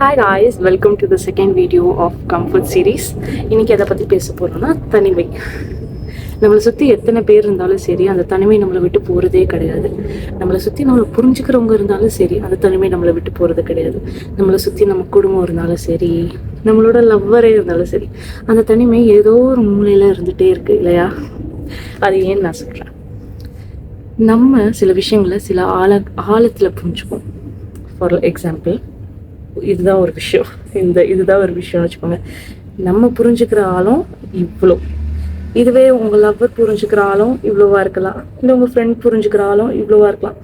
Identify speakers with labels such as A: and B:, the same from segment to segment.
A: Hi guys, welcome to the second video of Comfort series. இன்னைக்கு எதை பற்றி பேச போகிறோம்னா தனிமை. நம்மளை சுற்றி எத்தனை பேர் இருந்தாலும் சரி, அந்த தனிமை நம்மளை விட்டு போகிறதே கிடையாது. நம்மளை சுற்றி நம்மளை புரிஞ்சுக்கிறவங்க இருந்தாலும் சரி, அந்த தனிமை நம்மளை விட்டு போகிறது கிடையாது. நம்மளை சுற்றி நம்ம குடும்பம் இருந்தாலும் சரி, நம்மளோட லவ்வரே இருந்தாலும் சரி, அந்த தனிமை ஏதோ ஒரு மூலையில் இருந்துகிட்டே இருக்குது இல்லையா? அது ஏன்னு நான் சொல்கிறேன். நம்ம சில விஷயங்களை சில ஆழத்தில் புரிஞ்சுப்போம். ஃபார் எக்ஸாம்பிள், இதுதான் ஒரு விஷயம், இதுதான் ஒரு விஷயம்னு வச்சுக்கோங்க. நம்ம புரிஞ்சுக்கிற ஆளும் இவ்வளோ, இதுவே உங்கள் லவ்வர் புரிஞ்சுக்கிற ஆளும் இவ்வளோவா இருக்கலாம், இல்லை உங்கள் ஃப்ரெண்ட் புரிஞ்சுக்கிற ஆளும் இவ்வளோவா இருக்கலாம்.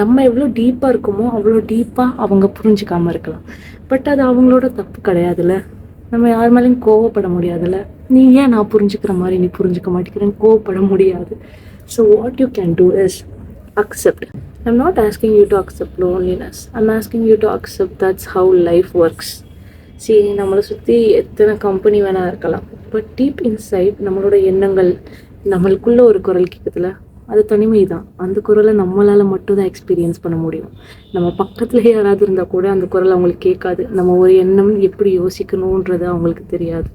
A: நம்ம எவ்வளோ டீப்பாக இருக்குமோ அவ்வளோ டீப்பாக அவங்க புரிஞ்சுக்காமல் இருக்கலாம். பட் அது அவங்களோட தப்பு கிடையாதுல்ல. நம்ம யார் மேலேயும் கோவப்பட முடியாதுல்ல. நீ ஏன் நான் புரிஞ்சுக்கிற மாதிரி நீ புரிஞ்சுக்க மாட்டேங்கிறேன்னு கோவப்பட முடியாது. So what you can do is accept. I'm not asking you to accept loneliness. I'm asking you to accept that's how life works. See, நம்மளை சுற்றி எத்தனை கம்பெனி வேணா இருக்கலாம், பட் டீப் இன்சைட் நம்மளோட எண்ணங்கள், நம்மளுக்குள்ள ஒரு குரல் கேட்குதுல, அது தனிமை தான். அந்த குரலை நம்மளால் மட்டும்தான் எக்ஸ்பீரியன்ஸ் பண்ண முடியும். நம்ம பக்கத்துலேயே யாராவது இருந்தால் கூட அந்த குரல் அவங்களுக்கு கேட்காது. நம்ம ஒரு எண்ணம் எப்படி யோசிக்கணுன்றது அவங்களுக்கு தெரியாது.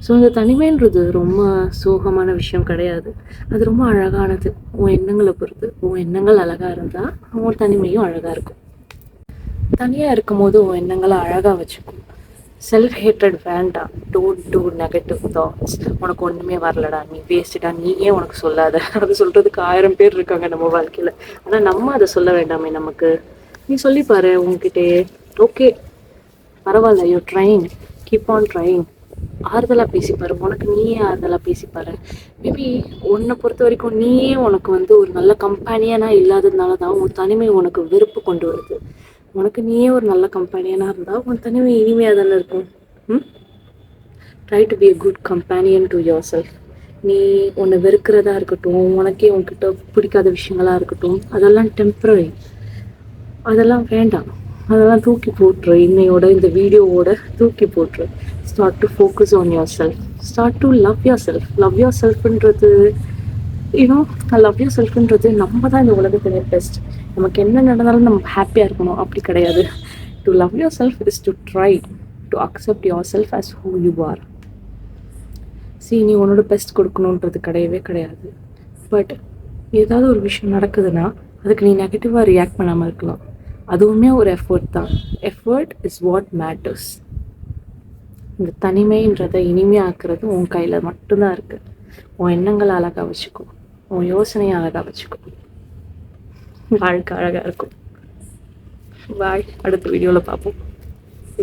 A: ஸோ இந்த தனிமைன்றது ரொம்ப சோகமான விஷயம் கிடையாது, அது ரொம்ப அழகானது. உன் எண்ணங்களை பொறுத்து. உன் எண்ணங்கள் அழகாக இருந்தால் உன் தனிமையும் அழகாக இருக்கும். தனியாக இருக்கும் போது உன் எண்ணங்களை அழகாக வச்சுக்கும். செல்ஃப் ஹேட்ரட் வேண்டாம். Don't do negative thoughts. உனக்கு ஒன்றுமே வரலடா, நீ வேஸ்ட்டடா, நீ ஏன் உனக்கு சொல்லாத. அது சொல்கிறதுக்கு 1000 பேர் இருக்காங்க நம்ம வாழ்க்கையில். ஆனால் நம்ம அதை சொல்ல வேண்டாமே நமக்கு. நீ சொல்லிப்பாரு உங்ககிட்டே, ஓகே பரவாயில்ல, you trying, keep on trying. ஆறுதலாக பேசிப்பாரு, உனக்கு நீயே ஆறுதலாக பேசிப்பாரு. மேபி உன்னை பொறுத்த வரைக்கும் நீயே உனக்கு ஒரு நல்ல கம்பெனியனாக இல்லாததுனால தான் உன் தனிமை உனக்கு வெறுப்பு கொண்டு வருது. உனக்கு நீயே ஒரு நல்ல கம்பெனியனாக இருந்தால் உன் தனிமை இனிமையாக தானே இருக்கும். Try to be a good companion to yourself. நீ உன்னை வெறுக்கிறதா இருக்கட்டும், உனக்கே உன்கிட்ட பிடிக்காத விஷயங்களாக இருக்கட்டும், அதெல்லாம் டெம்பரரி, அதெல்லாம் வேண்டாம். அதெல்லாம் தூக்கி போட்டுரு. இன்னையோட இந்த வீடியோவோட தூக்கி போட்டுரு. Start to focus on yourself. Start to love yourself. Love your செல்ஃப்ன்றது லவ் யோர் செல்ஃப்ன்றது நம்ம தான் இந்த உலகத்திலே பெஸ்ட். நமக்கு என்ன நடந்தாலும் நம்ம ஹாப்பியாக இருக்கணும் அப்படி கிடையாது. To love yourself is to try to accept yourself as who you are. நீ உன்னோட பெஸ்ட் கொடுக்கணுன்றது கிடையவே கிடையாது. பட் ஏதாவது ஒரு விஷயம் நடக்குதுன்னா அதுக்கு நீ நெகட்டிவாக ரியாக்ட் பண்ணாமல் இருக்கலாம். அதுவுமே ஒரு எஃபர்ட் தான். Effort is what matters. இந்த தனிமைன்றதை இனிமையாக்குறது உன் கையில் மட்டும்தான் இருக்குது. உன் எண்ணங்களை அழகாக வச்சுக்கோ, உன் யோசனையை அழகாக வச்சுக்கோ, வாழ்க்கை அழகாக இருக்கும். அடுத்த வீடியோவில் பார்ப்போம்.